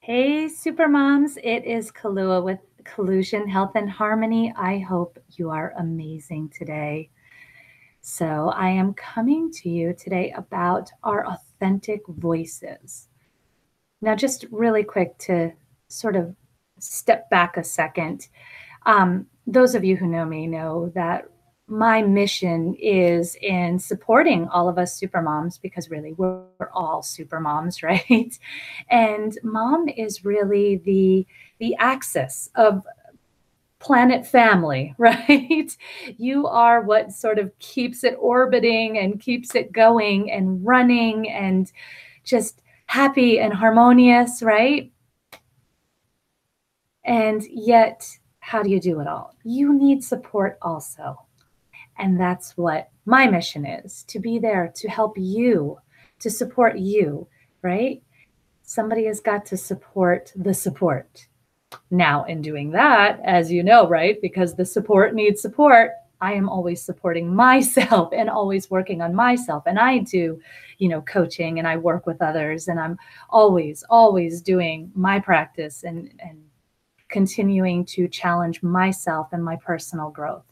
Hey, super moms. It is Kalua with Collusion Health and Harmony. I hope you are amazing today. So, I am coming to you today about our authentic voices. Now, just really quick to sort of step back a second. Those of you who know me know that my mission is in supporting all of us super moms because really we're all super moms, right? And mom is really the axis of planet family, right? You are what sort of keeps it orbiting and keeps it going and running and just happy and harmonious, right? And yet, how do you do it all? You need support also. And that's what my mission is, to be there to help you, to support you, right? Somebody has got to support the support. Now, in doing that, as you know, right, because the support needs support, I am always supporting myself and always working on myself. And I do, coaching and I work with others and I'm always doing my practice and continuing to challenge myself and my personal growth.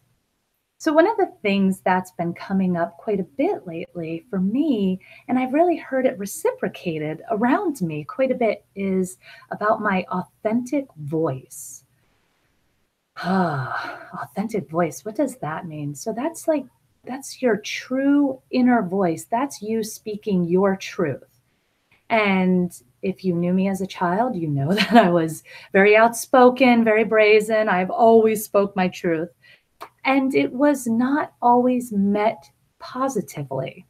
So, one of the things that's been coming up quite a bit lately for me, and I've really heard it reciprocated around me quite a bit, is about my authentic voice. Authentic voice. What does that mean? So, that's your true inner voice. That's you speaking your truth. And if you knew me as a child, you know that I was very outspoken, very brazen. I've always spoke my truth. And it was not always met positively.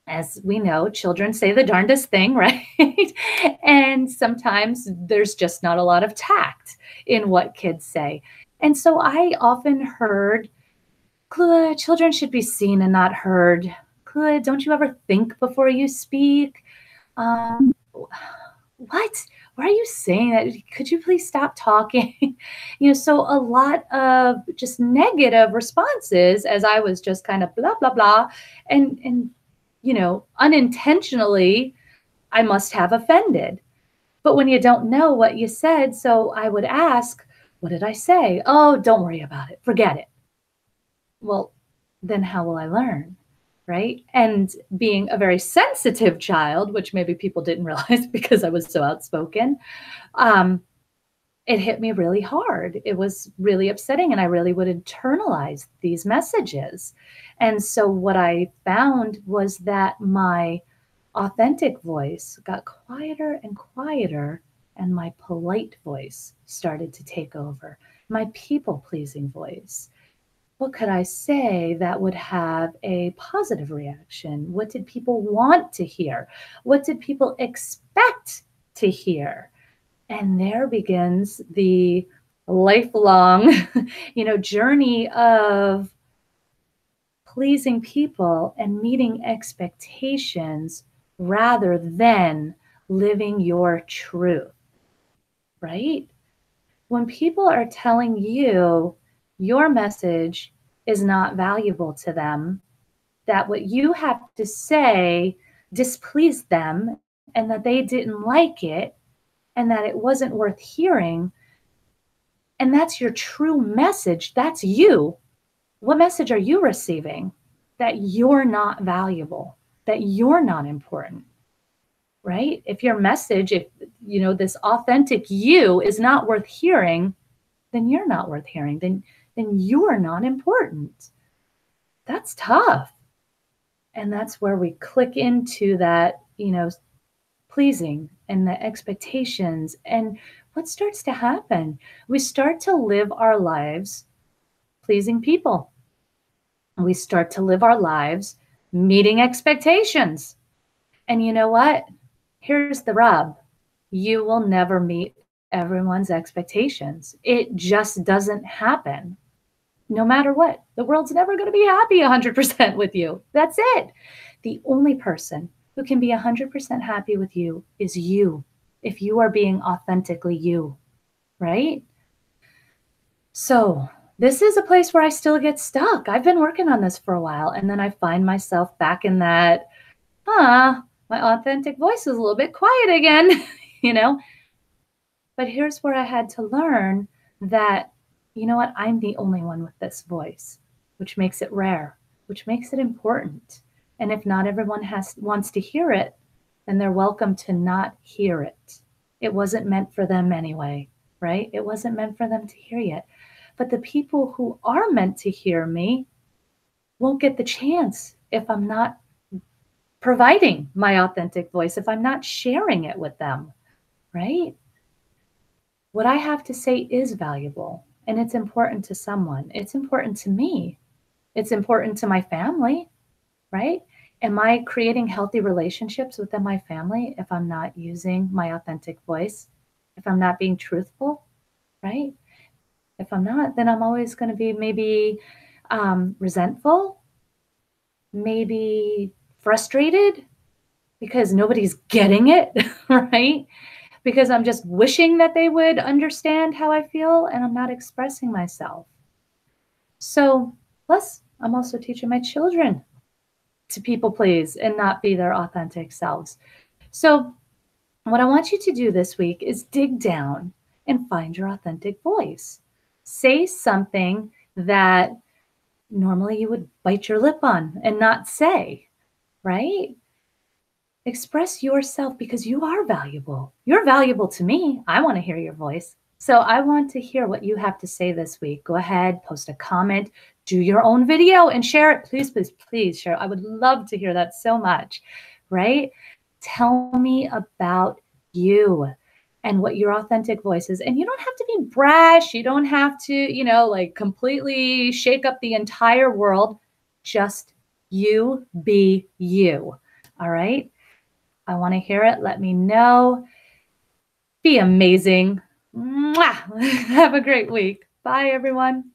As we know, children say the darndest thing, right? And sometimes there's just not a lot of tact in what kids say. And so I often heard, Klua, children should be seen and not heard. Klua, don't you ever think before you speak? Um, what? Why are you saying that? Could you please stop talking? So a lot of just negative responses as I was just kind of blah, blah, blah. And unintentionally, I must have offended. But when you don't know what you said, so I would ask, what did I say? Oh, don't worry about it. Forget it. Well, then how will I learn? Right? And being a very sensitive child, which maybe people didn't realize because I was so outspoken, um, it hit me really hard. It was really upsetting, and I really would internalize these messages. And so, what I found was that my authentic voice got quieter and quieter, and my polite voice started to take over, my people pleasing voice. What could I say that would have a positive reaction? What did people want to hear? What did people expect to hear? And there begins the lifelong, journey of pleasing people and meeting expectations rather than living your truth, right? When people are telling you your message is not valuable to them, that what you have to say displeased them and that they didn't like it and that it wasn't worth hearing, and that's your true message, that's you. What message are you receiving? That you're not valuable, that you're not important, right? If your message, if this authentic you is not worth hearing, then you're not worth hearing. Then you're not important. That's tough. And that's where we click into that, pleasing and the expectations. And what starts to happen? We start to live our lives pleasing people. We start to live our lives meeting expectations. And you know what? Here's the rub. You will never meet everyone's expectations. It just doesn't happen. No matter what, the world's never going to be happy 100% with you. That's it. The only person who can be 100% happy with you is you, if you are being authentically you, right? So this is a place where I still get stuck. I've been working on this for a while, and then I find myself back in that, my authentic voice is a little bit quiet again, you know? But here's where I had to learn that, you know what, I'm the only one with this voice, which makes it rare, which makes it important. And if not everyone wants to hear it, then they're welcome to not hear it. It wasn't meant for them anyway, right? It wasn't meant for them to hear yet. But the people who are meant to hear me won't get the chance if I'm not providing my authentic voice, if I'm not sharing it with them, right? What I have to say is valuable and it's important to someone. It's important to me. It's important to my family, right? Am I creating healthy relationships within my family if I'm not using my authentic voice? If I'm not being truthful, right? If I'm not, then I'm always going to be maybe resentful, maybe frustrated because nobody's getting it, right? Because I'm just wishing that they would understand how I feel and I'm not expressing myself. So, plus, I'm also teaching my children to people please and not be their authentic selves. So, what I want you to do this week is dig down and find your authentic voice. Say something that normally you would bite your lip on and not say, right? Express yourself because you are valuable. You're valuable to me. I want to hear your voice. So I want to hear what you have to say this week. Go ahead, post a comment, do your own video and share it. Please, please, please share. I would love to hear that so much, right? Tell me about you and what your authentic voice is. And you don't have to be brash. You don't have to, like completely shake up the entire world. Just you be you. All right. I want to hear it. Let me know. Be amazing. Mwah! Have a great week. Bye, everyone.